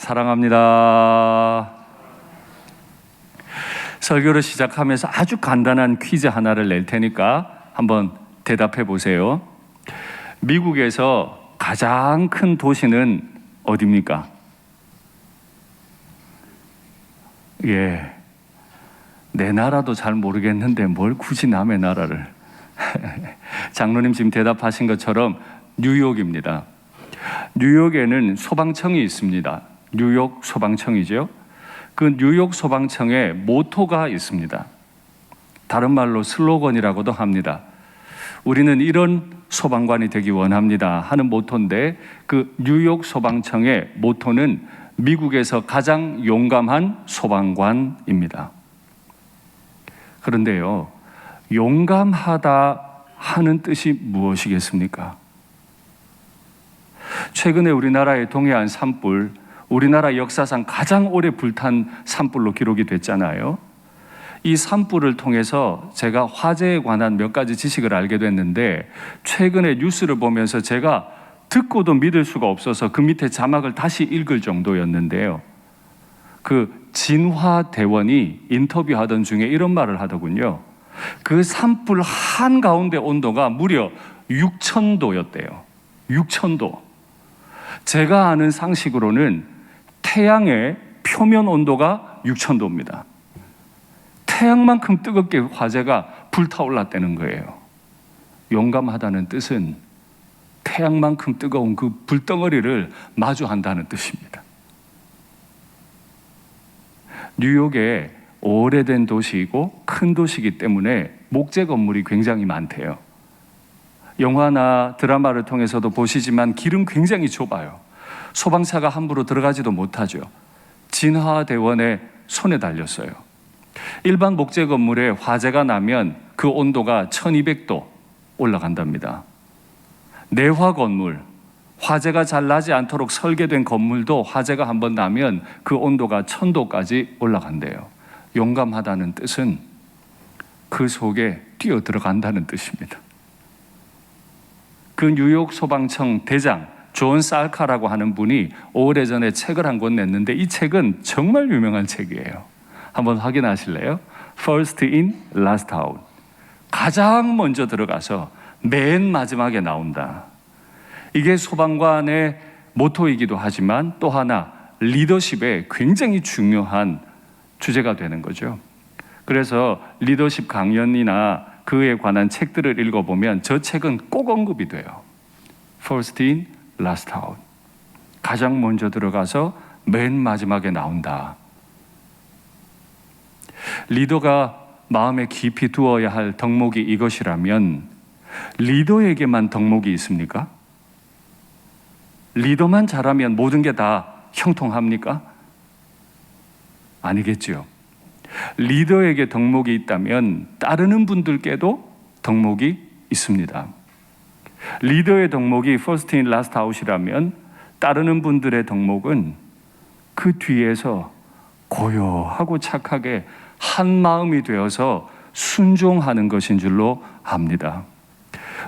사랑합니다. 설교를 시작하면서 아주 간단한 퀴즈 하나를 낼 테니까 한번 대답해 보세요. 미국에서 가장 큰 도시는 어디입니까? 예, 내 나라도 잘 모르겠는데 뭘 굳이 남의 나라를. 장로님 지금 대답하신 것처럼 뉴욕입니다. 뉴욕에는 소방청이 있습니다. 뉴욕 소방청이죠. 그 뉴욕 소방청에 모토가 있습니다. 다른 말로 슬로건이라고도 합니다. 우리는 이런 소방관이 되기 원합니다 하는 모토인데, 그 뉴욕 소방청의 모토는 미국에서 가장 용감한 소방관입니다. 그런데요, 용감하다 하는 뜻이 무엇이겠습니까? 최근에 우리나라의 동해안 산불, 우리나라 역사상 가장 오래 불탄 산불로 기록이 됐잖아요. 이 산불을 통해서 제가 화재에 관한 몇 가지 지식을 알게 됐는데, 최근에 뉴스를 보면서 제가 듣고도 믿을 수가 없어서 그 밑에 자막을 다시 읽을 정도였는데요. 그 진화대원이 인터뷰하던 중에 이런 말을 하더군요. 그 산불 한가운데 온도가 무려 6,000도였대요. 6,000도. 제가 아는 상식으로는 태양의 표면 온도가 6,000도입니다. 태양만큼 뜨겁게 화재가 불타올랐다는 거예요. 용감하다는 뜻은 태양만큼 뜨거운 그 불덩어리를 마주한다는 뜻입니다. 뉴욕에 오래된 도시이고 큰 도시이기 때문에 목재 건물이 굉장히 많대요. 영화나 드라마를 통해서도 보시지만 길은 굉장히 좁아요. 소방차가 함부로 들어가지도 못하죠. 진화대원의 손에 달렸어요. 일반 목재 건물에 화재가 나면 그 온도가 1200도 올라간답니다. 내화 건물, 화재가 잘 나지 않도록 설계된 건물도 화재가 한번 나면 그 온도가 1000도까지 올라간대요. 용감하다는 뜻은 그 속에 뛰어 들어간다는 뜻입니다. 그 뉴욕 소방청 대장 존 살카라고 하는 분이 오래전에 책을 한 권 냈는데, 이 책은 정말 유명한 책이에요. 한번 확인하실래요? First in, last out. 가장 먼저 들어가서 맨 마지막에 나온다. 이게 소방관의 모토이기도 하지만 또 하나 리더십에 굉장히 중요한 주제가 되는 거죠. 그래서 리더십 강연이나 그에 관한 책들을 읽어보면 저 책은 꼭 언급이 돼요. First in, last out. 가장 먼저 들어가서 맨 마지막에 나온다. 리더가 마음에 깊이 두어야 할 덕목이 이것이라면 리더에게만 덕목이 있습니까? 리더만 잘하면 모든 게 다 형통합니까? 아니겠죠. 리더에게 덕목이 있다면 따르는 분들께도 덕목이 있습니다. 리더의 덕목이 first in, last out이라면 따르는 분들의 덕목은 그 뒤에서 고요하고 착하게 한 마음이 되어서 순종하는 것인 줄로 압니다.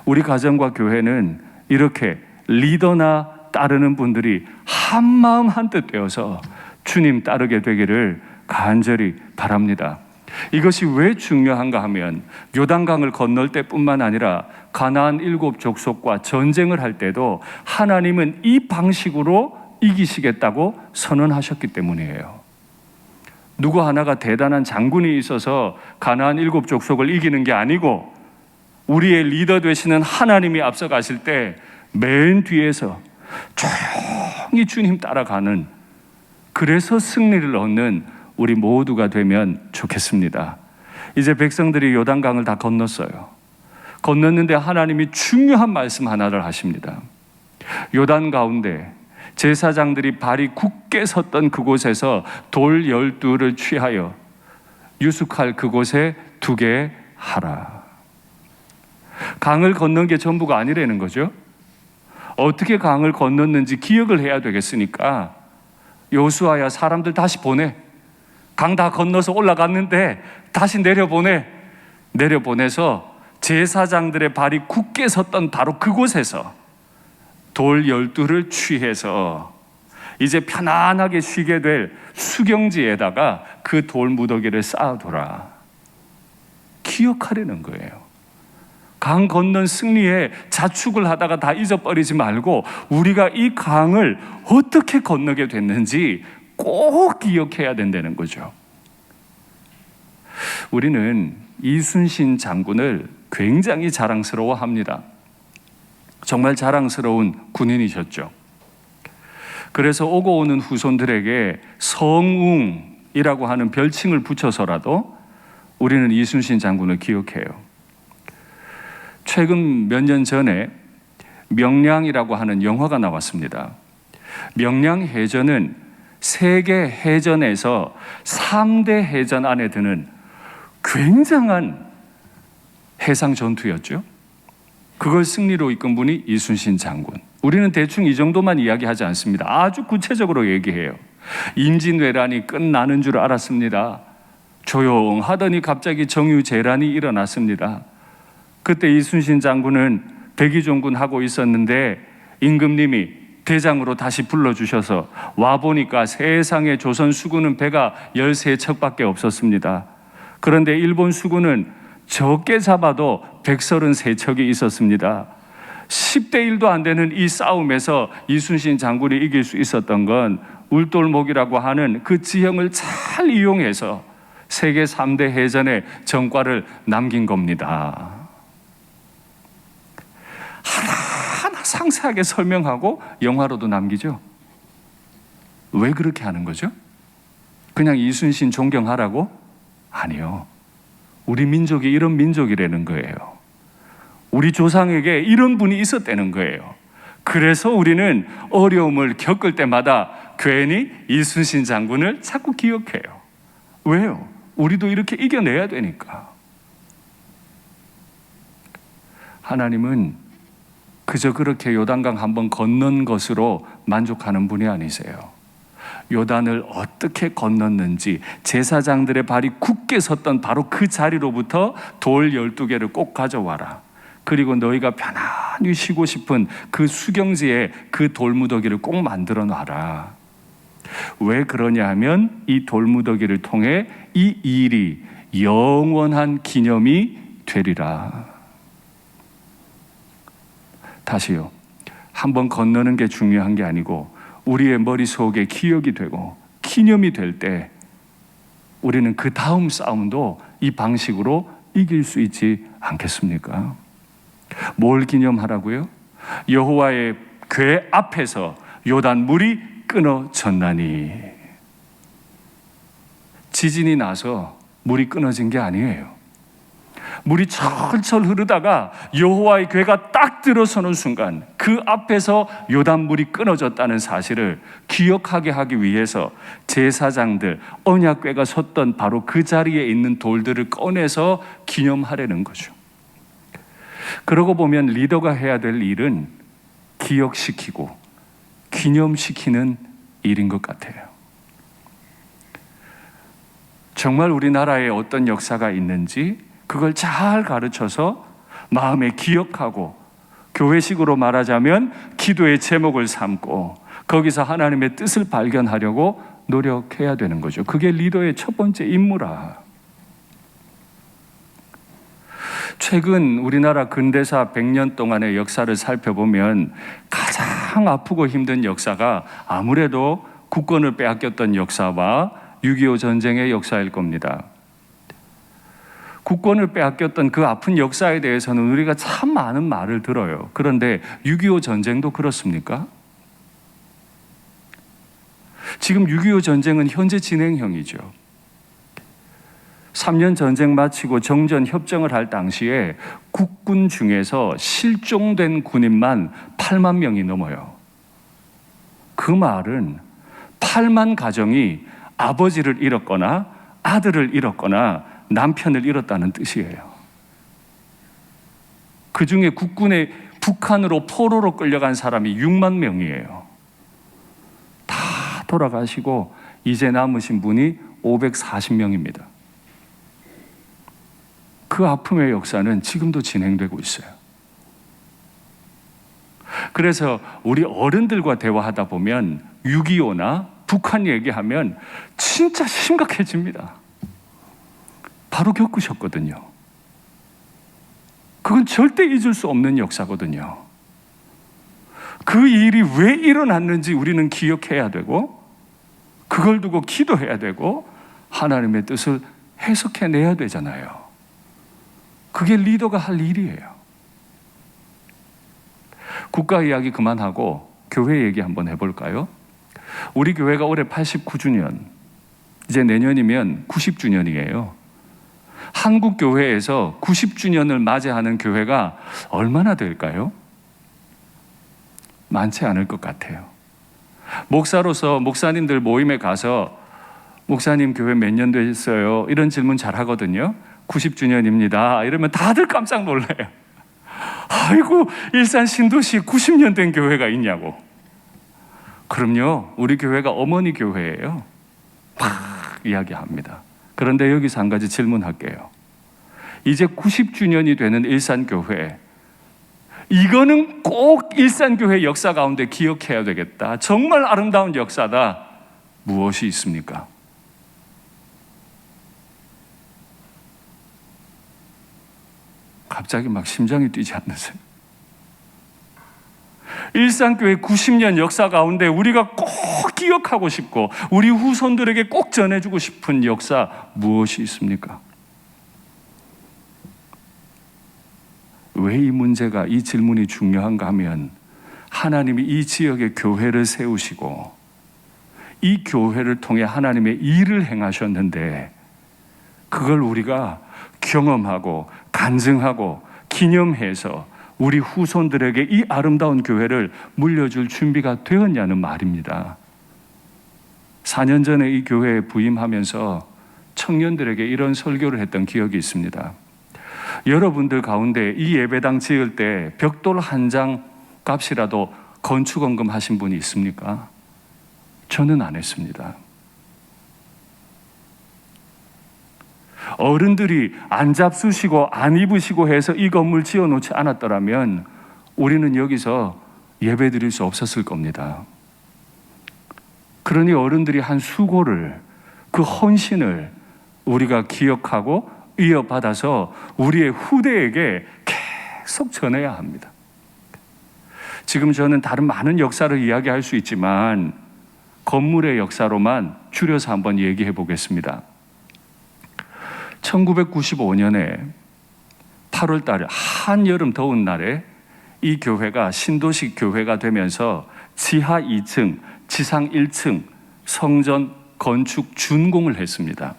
우리 가정과 교회는 이렇게 리더나 따르는 분들이 한 마음 한뜻 되어서 주님 따르게 되기를 간절히 바랍니다. 이것이 왜 중요한가 하면 요단강을 건널 때뿐만 아니라 가나안 7 족속과 전쟁을 할 때도 하나님은 이 방식으로 이기시겠다고 선언하셨기 때문이에요. 누구 하나가 대단한 장군이 있어서 가나안 7 족속을 이기는 게 아니고, 우리의 리더 되시는 하나님이 앞서가실 때 맨 뒤에서 조용히 주님 따라가는, 그래서 승리를 얻는 우리 모두가 되면 좋겠습니다. 이제 백성들이 요단강을 다 건넜어요. 건넜는데 하나님이 중요한 말씀 하나를 하십니다. 요단 가운데 제사장들이 발이 굳게 섰던 그곳에서 돌 12를 취하여 유숙할 그곳에 두게 하라. 강을 건넌 게 전부가 아니라는 거죠. 어떻게 강을 건넜는지 기억을 해야 되겠으니까 여호수아야, 사람들 다시 보내. 강 다 건너서 올라갔는데 다시 내려보내서 제사장들의 발이 굳게 섰던 바로 그곳에서 돌 12를 취해서 이제 편안하게 쉬게 될 수경지에다가 그 돌무더기를 쌓아둬라. 기억하려는 거예요. 강 건넌 승리에 자축을 하다가 다 잊어버리지 말고 우리가 이 강을 어떻게 건너게 됐는지 꼭 기억해야 된다는 거죠. 우리는 이순신 장군을 굉장히 자랑스러워합니다. 정말 자랑스러운 군인이셨죠. 그래서 오고 오는 후손들에게 성웅이라고 하는 별칭을 붙여서라도 우리는 이순신 장군을 기억해요. 최근 몇 년 전에 명량이라고 하는 영화가 나왔습니다. 명량해전은 세계 해전에서 3대 해전 안에 드는 굉장한 해상 전투였죠. 그걸 승리로 이끈 분이 이순신 장군. 우리는 대충 이 정도만 이야기하지 않습니다. 아주 구체적으로 얘기해요. 임진왜란이 끝나는 줄 알았습니다. 조용하더니 갑자기 정유재란이 일어났습니다. 그때 이순신 장군은 백의종군 하고 있었는데 임금님이 대장으로 다시 불러주셔서 와보니까 세상에 조선 수군은 배가 13척밖에 없었습니다. 그런데 일본 수군은 적게 잡아도 133척이 있었습니다. 10대 1도 안 되는 이 싸움에서 이순신 장군이 이길 수 있었던 건 울돌목이라고 하는 그 지형을 잘 이용해서 세계 3대 해전의 전과를 남긴 겁니다. 하나하나 상세하게 설명하고 영화로도 남기죠. 왜 그렇게 하는 거죠? 그냥 이순신 존경하라고? 아니요. 우리 민족이 이런 민족이라는 거예요. 우리 조상에게 이런 분이 있었다는 거예요. 그래서 우리는 어려움을 겪을 때마다 괜히 이순신 장군을 자꾸 기억해요. 왜요? 우리도 이렇게 이겨내야 되니까. 하나님은 그저 그렇게 요단강 한번 건넌 것으로 만족하는 분이 아니세요. 요단을 어떻게 건넜는지 제사장들의 발이 굳게 섰던 바로 그 자리로부터 돌 12개를 꼭 가져와라. 그리고 너희가 편안히 쉬고 싶은 그 수경지에 그 돌무더기를 꼭 만들어 놔라. 왜 그러냐 하면 이 돌무더기를 통해 이 일이 영원한 기념이 되리라. 다시요. 한번 건너는 게 중요한 게 아니고 우리의 머릿속에 기억이 되고 기념이 될 때 우리는 그 다음 싸움도 이 방식으로 이길 수 있지 않겠습니까? 뭘 기념하라고요? 여호와의 궤 앞에서 요단 물이 끊어졌나니. 지진이 나서 물이 끊어진 게 아니에요. 물이 철철 흐르다가 여호와의 궤가 딱 들어서는 순간 그 앞에서 요단물이 끊어졌다는 사실을 기억하게 하기 위해서 제사장들, 언약궤가 섰던 바로 그 자리에 있는 돌들을 꺼내서 기념하려는 거죠. 그러고 보면 리더가 해야 될 일은 기억시키고 기념시키는 일인 것 같아요. 정말 우리나라에 어떤 역사가 있는지 그걸 잘 가르쳐서 마음에 기억하고 교회식으로 말하자면 기도의 제목을 삼고 거기서 하나님의 뜻을 발견하려고 노력해야 되는 거죠. 그게 리더의 첫 번째 임무라. 최근 우리나라 근대사 100년 동안의 역사를 살펴보면 가장 아프고 힘든 역사가 아무래도 국권을 빼앗겼던 역사와 6.25 전쟁의 역사일 겁니다. 국권을 빼앗겼던 그 아픈 역사에 대해서는 우리가 참 많은 말을 들어요. 그런데 6.25 전쟁도 그렇습니까? 지금 6.25 전쟁은 현재 진행형이죠. 3년 전쟁 마치고 정전 협정을 할 당시에 국군 중에서 실종된 군인만 8만 명이 넘어요. 그 말은 8만 가정이 아버지를 잃었거나 아들을 잃었거나 남편을 잃었다는 뜻이에요. 그 중에 국군의 북한으로 포로로 끌려간 사람이 6만 명이에요. 다 돌아가시고 이제 남으신 분이 540명입니다. 그 아픔의 역사는 지금도 진행되고 있어요. 그래서 우리 어른들과 대화하다 보면 6.25나 북한 얘기하면 진짜 심각해집니다. 바로 겪으셨거든요. 그건 절대 잊을 수 없는 역사거든요. 그 일이 왜 일어났는지 우리는 기억해야 되고, 그걸 두고 기도해야 되고, 하나님의 뜻을 해석해내야 되잖아요. 그게 리더가 할 일이에요. 국가 이야기 그만하고 교회 얘기 한번 해볼까요? 우리 교회가 올해 89주년, 이제 내년이면 90주년이에요. 한국 교회에서 90주년을 맞이하는 교회가 얼마나 될까요? 많지 않을 것 같아요. 목사로서 목사님들 모임에 가서 목사님 교회 몇 년 됐어요? 이런 질문 잘 하거든요. 90주년입니다. 이러면 다들 깜짝 놀라요. 아이고, 일산 신도시 90년 된 교회가 있냐고. 그럼요, 우리 교회가 어머니 교회예요. 막 이야기합니다. 그런데 여기서 한 가지 질문할게요. 이제 90주년이 되는 일산교회, 이거는 꼭 일산교회 역사 가운데 기억해야 되겠다, 정말 아름다운 역사다, 무엇이 있습니까? 갑자기 막 심장이 뛰지 않으세요? 일산교회 90년 역사 가운데 우리가 꼭 기억하고 싶고 우리 후손들에게 꼭 전해주고 싶은 역사 무엇이 있습니까? 왜 이 문제가, 이 질문이 중요한가 하면 하나님이 이 지역에 교회를 세우시고 이 교회를 통해 하나님의 일을 행하셨는데 그걸 우리가 경험하고 간증하고 기념해서 우리 후손들에게 이 아름다운 교회를 물려줄 준비가 되었냐는 말입니다. 4년 전에 이 교회에 부임하면서 청년들에게 이런 설교를 했던 기억이 있습니다. 여러분들 가운데 이 예배당 지을 때 벽돌 한 장 값이라도 건축원금 하신 분이 있습니까? 저는 안 했습니다. 어른들이 안 잡수시고 안 입으시고 해서 이 건물 지어놓지 않았더라면 우리는 여기서 예배 드릴 수 없었을 겁니다. 그러니 어른들이 한 수고를, 그 헌신을 우리가 기억하고 이어받아서 우리의 후대에게 계속 전해야 합니다. 지금 저는 다른 많은 역사를 이야기할 수 있지만 건물의 역사로만 줄여서 한번 얘기해 보겠습니다. 1995년에 8월 달에 한여름 더운 날에 이 교회가 신도시 교회가 되면서 지하 2층, 지상 1층 성전 건축 준공을 했습니다.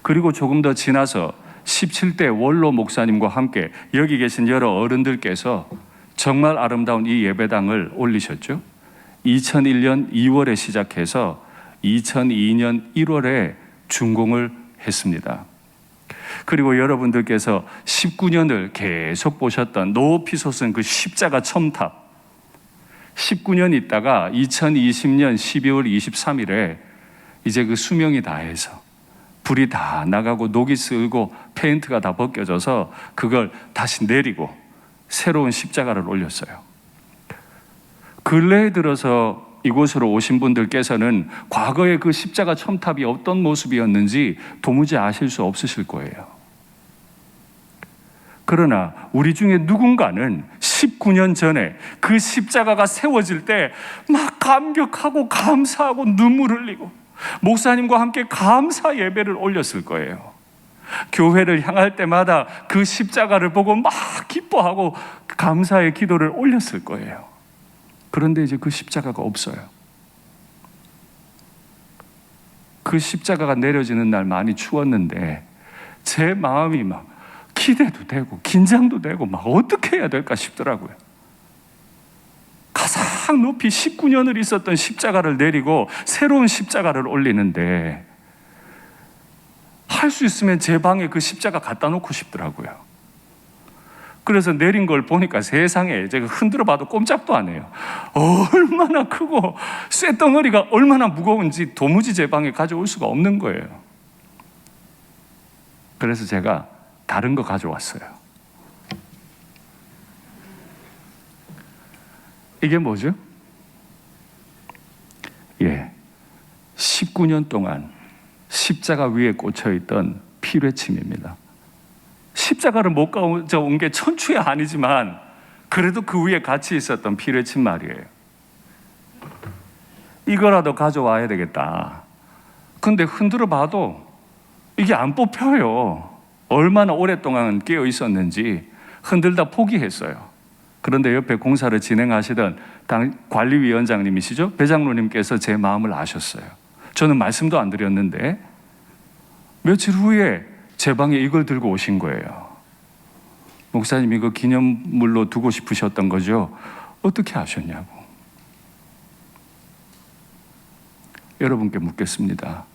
그리고 조금 더 지나서 17대 원로 목사님과 함께 여기 계신 여러 어른들께서 정말 아름다운 이 예배당을 올리셨죠. 2001년 2월에 시작해서 2002년 1월에 준공을 했습니다. 그리고 여러분들께서 19년을 계속 보셨던 높이 솟은 그 십자가 첨탑, 19년 있다가 2020년 12월 23일에 이제 그 수명이 다해서 불이 다 나가고 녹이 슬고 페인트가 다 벗겨져서 그걸 다시 내리고 새로운 십자가를 올렸어요. 근래에 들어서 이곳으로 오신 분들께서는 과거의 그 십자가 첨탑이 어떤 모습이었는지 도무지 아실 수 없으실 거예요. 그러나 우리 중에 누군가는 19년 전에 그 십자가가 세워질 때 막 감격하고 감사하고 눈물 흘리고 목사님과 함께 감사 예배를 올렸을 거예요. 교회를 향할 때마다 그 십자가를 보고 막 기뻐하고 감사의 기도를 올렸을 거예요. 그런데 이제 그 십자가가 없어요. 그 십자가가 내려지는 날 많이 추웠는데 제 마음이 막 기대도 되고 긴장도 되고 막 어떻게 해야 될까 싶더라고요. 가장 높이 19년을 있었던 십자가를 내리고 새로운 십자가를 올리는데 할 수 있으면 제 방에 그 십자가 갖다 놓고 싶더라고요. 그래서 내린 걸 보니까 세상에 제가 흔들어 봐도 꼼짝도 안 해요. 얼마나 크고 쇳덩어리가 얼마나 무거운지 도무지 제 방에 가져올 수가 없는 거예요. 그래서 제가 다른 거 가져왔어요. 이게 뭐죠? 19년 동안 십자가 위에 꽂혀있던 피뢰침입니다. 십자가를 못 가져온 게 천추야 아니지만 그래도 그 위에 같이 있었던 피뢰침 말이에요. 이거라도 가져와야 되겠다. 근데 흔들어 봐도 이게 안 뽑혀요. 얼마나 오랫동안 깨어 있었는지 흔들다 포기했어요. 그런데 옆에 공사를 진행하시던 관리위원장님이시죠? 배장로님께서 제 마음을 아셨어요. 저는 말씀도 안 드렸는데 며칠 후에 제 방에 이걸 들고 오신 거예요. 목사님, 이거 기념물로 두고 싶으셨던 거죠? 어떻게 아셨냐고. 여러분께 묻겠습니다.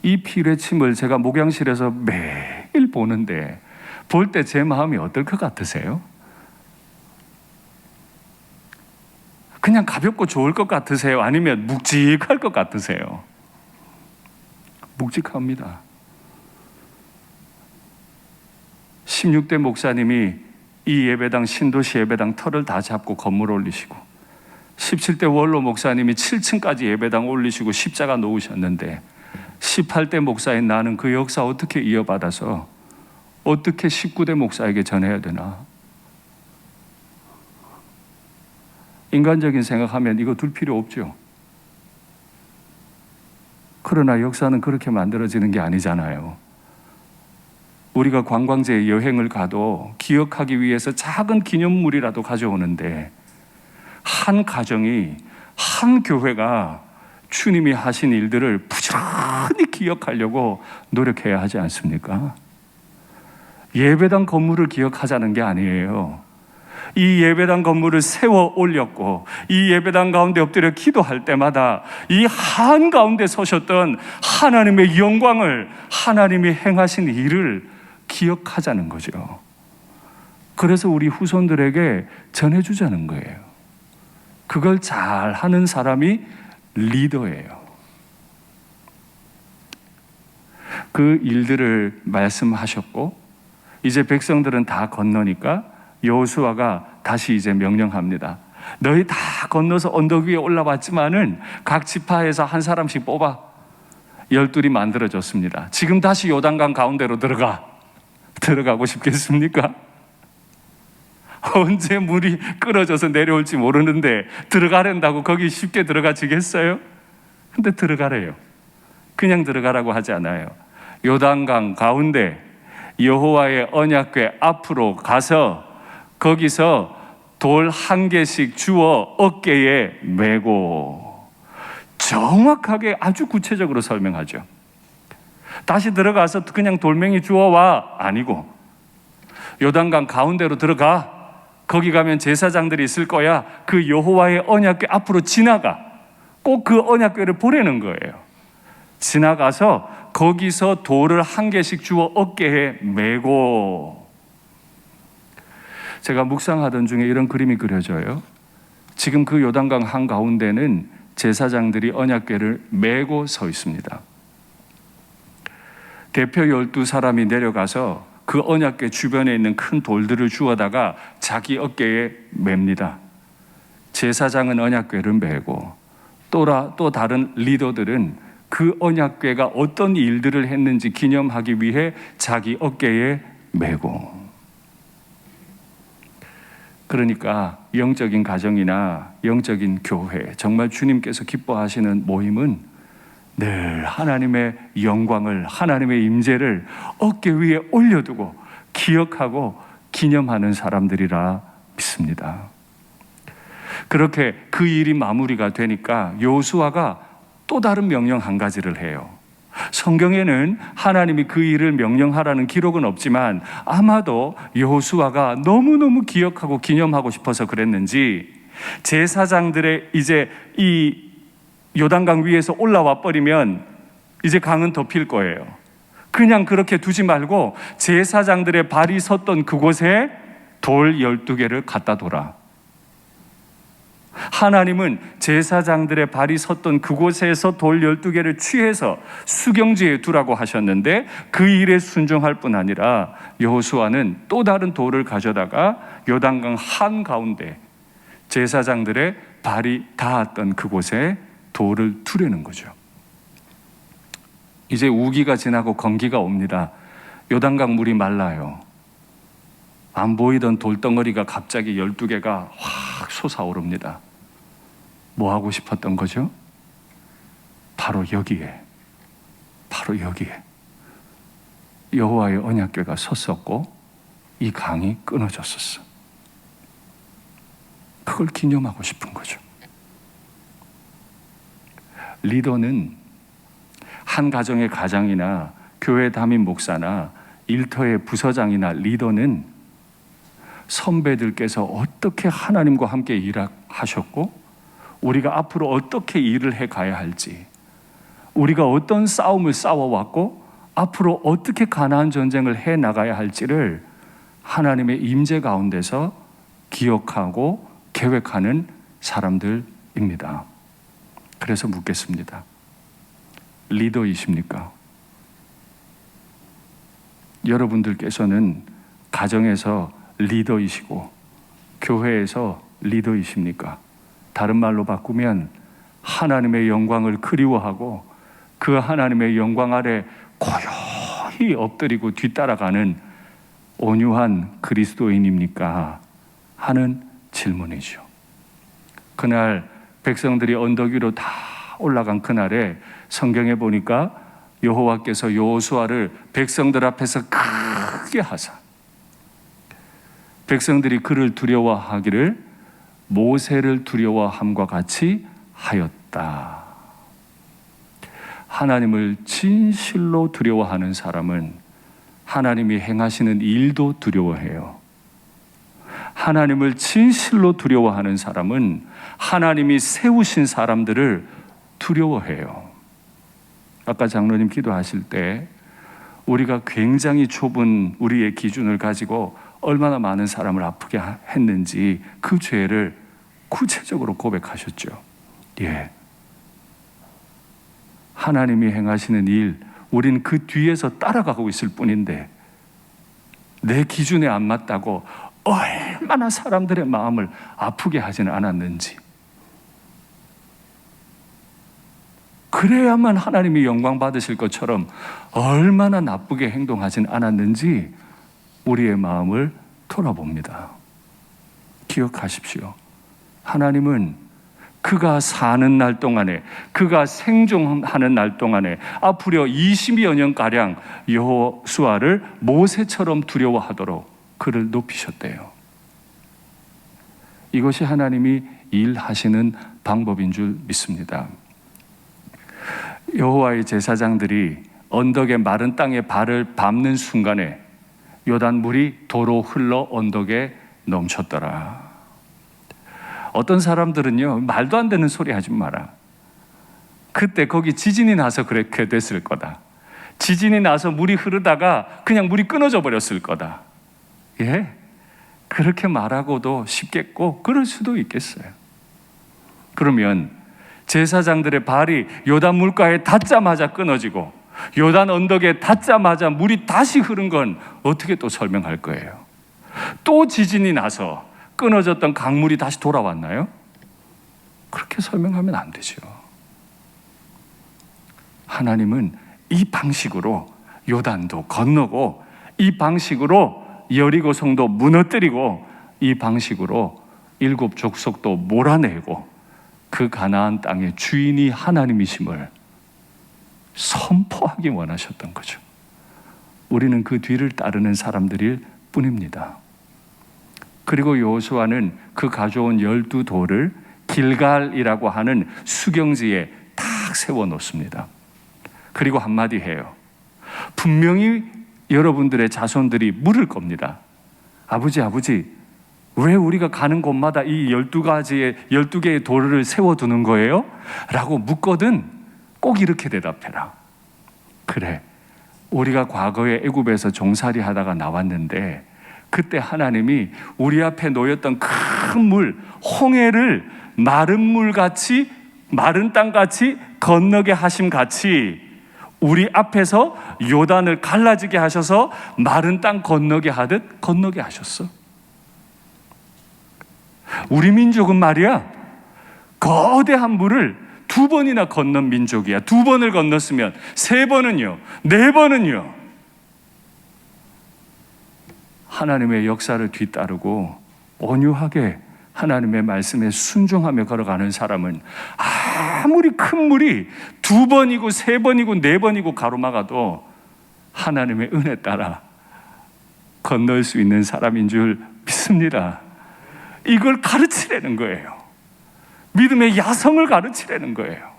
이 피뢰침을 제가 목양실에서 매일 보는데 볼 때 제 마음이 어떨 것 같으세요? 그냥 가볍고 좋을 것 같으세요? 아니면 묵직할 것 같으세요? 묵직합니다. 16대 목사님이 이 예배당, 신도시 예배당 털을 다 잡고 건물 올리시고 17대 원로 목사님이 7층까지 예배당 올리시고 십자가 놓으셨는데 18대 목사인 나는 그 역사 어떻게 이어받아서 어떻게 19대 목사에게 전해야 되나? 인간적인 생각하면 이거 둘 필요 없죠. 그러나 역사는 그렇게 만들어지는 게 아니잖아요. 우리가 관광지에 여행을 가도 기억하기 위해서 작은 기념물이라도 가져오는데 한 가정이, 한 교회가 주님이 하신 일들을 부지런히 기억하려고 노력해야 하지 않습니까? 예배당 건물을 기억하자는 게 아니에요. 이 예배당 건물을 세워 올렸고 이 예배당 가운데 엎드려 기도할 때마다 이 한가운데 서셨던 하나님의 영광을, 하나님이 행하신 일을 기억하자는 거죠. 그래서 우리 후손들에게 전해주자는 거예요. 그걸 잘 하는 사람이 리더예요. 그 일들을 말씀하셨고 이제 백성들은 다 건너니까 여호수아가 다시 이제 명령합니다. 너희 다 건너서 언덕 위에 올라왔지만은 각 지파에서 한 사람씩 뽑아 12이 만들어졌습니다. 지금 다시 요단강 가운데로 들어가고 싶겠습니까? 언제 물이 끓어져서 내려올지 모르는데 들어가랜다고 거기 쉽게 들어가지겠어요? 근데 들어가래요. 그냥 들어가라고 하지 않아요. 요단강 가운데 여호와의 언약궤 앞으로 가서 거기서 돌 한 개씩 주워 어깨에 메고, 정확하게 아주 구체적으로 설명하죠. 다시 들어가서 그냥 돌멩이 주워와 아니고 요단강 가운데로 들어가. 거기 가면 제사장들이 있을 거야. 그 여호와의 언약궤 앞으로 지나가. 꼭 그 언약궤를 보내는 거예요. 지나가서 거기서 돌을 한 개씩 주워 어깨에 메고. 제가 묵상하던 중에 이런 그림이 그려져요. 지금 그 요단강 한가운데는 제사장들이 언약궤를 메고 서 있습니다. 대표 12사람이 내려가서 그 언약궤 주변에 있는 큰 돌들을 주워다가 자기 어깨에 맵니다. 제사장은 언약궤를 메고 또 다른 리더들은 그 언약궤가 어떤 일들을 했는지 기념하기 위해 자기 어깨에 메고. 그러니까 영적인 가정이나 영적인 교회, 정말 주님께서 기뻐하시는 모임은 늘 하나님의 영광을, 하나님의 임재를 어깨 위에 올려두고 기억하고 기념하는 사람들이라 믿습니다. 그렇게 그 일이 마무리가 되니까 여호수아가 또 다른 명령 한 가지를 해요. 성경에는 하나님이 그 일을 명령하라는 기록은 없지만 아마도 여호수아가 너무너무 기억하고 기념하고 싶어서 그랬는지 제사장들의 이제 이 요단강 위에서 올라와 버리면 이제 강은 덮일 거예요. 그냥 그렇게 두지 말고 제사장들의 발이 섰던 그곳에 돌 12개를 갖다 둬라. 하나님은 제사장들의 발이 섰던 그곳에서 돌 12개를 취해서 수경지에 두라고 하셨는데 그 일에 순종할 뿐 아니라 여호수아는 또 다른 돌을 가져다가 요단강 한가운데 제사장들의 발이 닿았던 그곳에 돌을 두려는 거죠. 이제 우기가 지나고 건기가 옵니다. 요단강 물이 말라요. 안 보이던 돌덩어리가 갑자기 12개가 확 솟아오릅니다. 뭐 하고 싶었던 거죠? 바로 여기에 여호와의 언약궤가 섰었고 이 강이 끊어졌었어. 그걸 기념하고 싶은 거죠. 리더는 한 가정의 가장이나 교회 담임 목사나 일터의 부서장이나 리더는 선배들께서 어떻게 하나님과 함께 일하셨고 우리가 앞으로 어떻게 일을 해가야 할지, 우리가 어떤 싸움을 싸워왔고 앞으로 어떻게 가나안 전쟁을 해나가야 할지를 하나님의 임재 가운데서 기억하고 계획하는 사람들입니다. 그래서 묻겠습니다. 리더이십니까? 여러분들께서는 가정에서 리더이시고 교회에서 리더이십니까? 다른 말로 바꾸면 하나님의 영광을 그리워하고 그 하나님의 영광 아래 고요히 엎드리고 뒤따라가는 온유한 그리스도인입니까? 하는 질문이죠. 그날 백성들이 언덕 위로 다 올라간 그날에 성경에 보니까 여호와께서 여호수아를 백성들 앞에서 크게 하사 백성들이 그를 두려워하기를 모세를 두려워함과 같이 하였다. 하나님을 진실로 두려워하는 사람은 하나님이 행하시는 일도 두려워해요. 하나님을 진실로 두려워하는 사람은 하나님이 세우신 사람들을 두려워해요. 아까 장로님 기도하실 때 우리가 굉장히 좁은 우리의 기준을 가지고 얼마나 많은 사람을 아프게 했는지 그 죄를 구체적으로 고백하셨죠. 예. 하나님이 행하시는 일, 우린 그 뒤에서 따라가고 있을 뿐인데 내 기준에 안 맞다고 얼마나 사람들의 마음을 아프게 하지는 않았는지, 그래야만 하나님이 영광 받으실 것처럼 얼마나 나쁘게 행동하진 않았는지 우리의 마음을 돌아봅니다. 기억하십시오. 하나님은 그가 사는 날 동안에, 그가 생존하는 날 동안에 앞으로 20여 년가량 여호수아를 모세처럼 두려워하도록 그를 높이셨대요. 이것이 하나님이 일하시는 방법인 줄 믿습니다. 여호와의 제사장들이 언덕의 마른 땅에 발을 밟는 순간에 요단 물이 도로 흘러 언덕에 넘쳤더라. 어떤 사람들은요, 말도 안 되는 소리 하지 마라. 그때 거기 지진이 나서 그렇게 됐을 거다. 지진이 나서 물이 흐르다가 그냥 물이 끊어져 버렸을 거다. 예, 그렇게 말하고도 싶겠고 그럴 수도 있겠어요. 그러면 제사장들의 발이 요단 물가에 닿자마자 끊어지고 요단 언덕에 닿자마자 물이 다시 흐른 건 어떻게 또 설명할 거예요? 또 지진이 나서 끊어졌던 강물이 다시 돌아왔나요? 그렇게 설명하면 안 되죠. 하나님은 이 방식으로 요단도 건너고 이 방식으로 여리고 성도 무너뜨리고 이 방식으로 7 족속도 몰아내고 그 가나안 땅의 주인이 하나님이심을 선포하기 원하셨던 거죠. 우리는 그 뒤를 따르는 사람들일 뿐입니다. 그리고 여호수아는 그 가져온 12돌을 길갈이라고 하는 수경지에 탁 세워놓습니다. 그리고 한마디 해요. 분명히 여러분들의 자손들이 물을 겁니다. 아버지, 왜 우리가 가는 곳마다 이 12개의 돌을 세워두는 거예요? 라고 묻거든 꼭 이렇게 대답해라. 그래, 우리가 과거에 애굽에서 종살이 하다가 나왔는데 그때 하나님이 우리 앞에 놓였던 큰 물, 홍해를 마른 물같이, 마른 땅같이 건너게 하심 같이 우리 앞에서 요단을 갈라지게 하셔서 마른 땅 건너게 하듯 건너게 하셨어. 우리 민족은 말이야, 거대한 물을 2번이나 건넌 민족이야. 2번을 건넜으면 3번은요, 4번은요. 하나님의 역사를 뒤따르고 온유하게 하나님의 말씀에 순종하며 걸어가는 사람은 아무리 큰 물이 2번이고 3번이고 4번이고 가로막아도 하나님의 은혜 따라 건널 수 있는 사람인 줄 믿습니다. 이걸 가르치려는 거예요. 믿음의 야성을 가르치려는 거예요.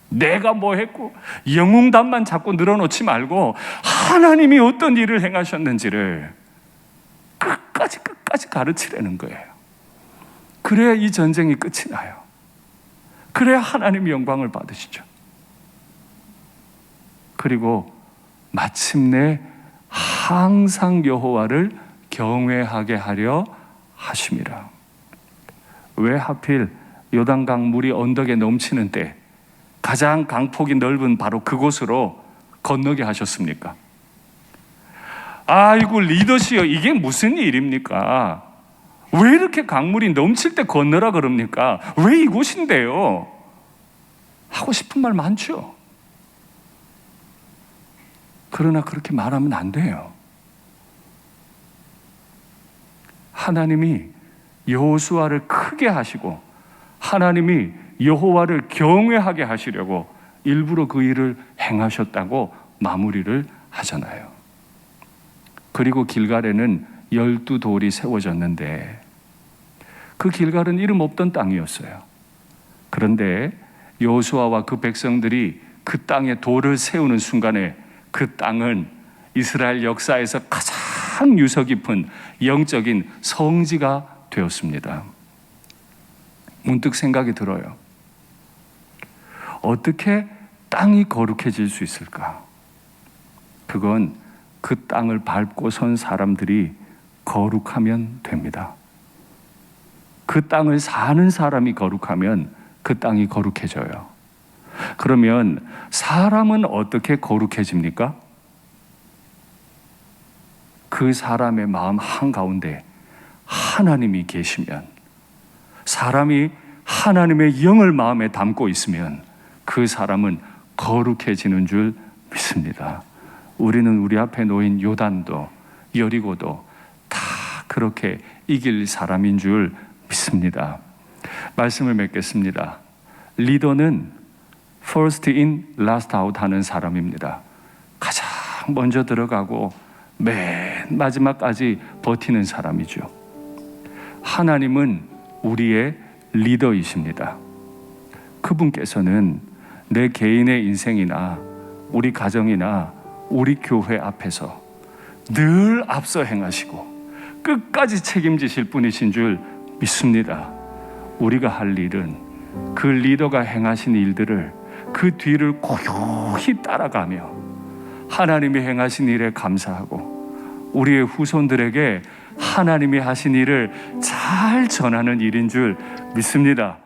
내가 뭐 했고 영웅담만 자꾸 늘어놓지 말고 하나님이 어떤 일을 행하셨는지를 끝까지 가르치려는 거예요. 그래야 이 전쟁이 끝이 나요. 그래야 하나님이 영광을 받으시죠. 그리고 마침내 항상 여호와를 경외하게 하려 하심이라. 왜 하필 요단강 물이 언덕에 넘치는 때 가장 강폭이 넓은 바로 그곳으로 건너게 하셨습니까? 아이고 리더시여, 이게 무슨 일입니까? 왜 이렇게 강물이 넘칠 때 건너라 그럽니까? 왜 이곳인데요? 하고 싶은 말 많죠. 그러나 그렇게 말하면 안 돼요. 하나님이 여호수아를 크게 하시고 하나님이 여호와를 경외하게 하시려고 일부러 그 일을 행하셨다고 마무리를 하잖아요. 그리고 길갈에는 12돌이 세워졌는데 그 길갈은 이름 없던 땅이었어요. 그런데 여호수아와 그 백성들이 그 땅에 돌을 세우는 순간에 그 땅은 이스라엘 역사에서 가장 유서 깊은 영적인 성지가 되었습니다. 문득 생각이 들어요. 어떻게 땅이 거룩해질 수 있을까? 그건 그 땅을 밟고 선 사람들이 거룩하면 됩니다. 그 땅을 사는 사람이 거룩하면 그 땅이 거룩해져요. 그러면 사람은 어떻게 거룩해집니까? 그 사람의 마음 한가운데 하나님이 계시면, 사람이 하나님의 영을 마음에 담고 있으면 그 사람은 거룩해지는 줄 믿습니다. 우리는 우리 앞에 놓인 요단도 여리고도 다 그렇게 이길 사람인 줄 믿습니다. 말씀을 맺겠습니다. 리더는 first in, last out 하는 사람입니다. 가장 먼저 들어가고 맨 마지막까지 버티는 사람이죠. 하나님은 우리의 리더이십니다. 그분께서는 내 개인의 인생이나 우리 가정이나 우리 교회 앞에서 늘 앞서 행하시고 끝까지 책임지실 분이신 줄 믿습니다. 우리가 할 일은 그 리더가 행하신 일들을 그 뒤를 고요히 따라가며 하나님이 행하신 일에 감사하고 우리의 후손들에게 하나님이 하신 일을 잘 전하는 일인 줄 믿습니다.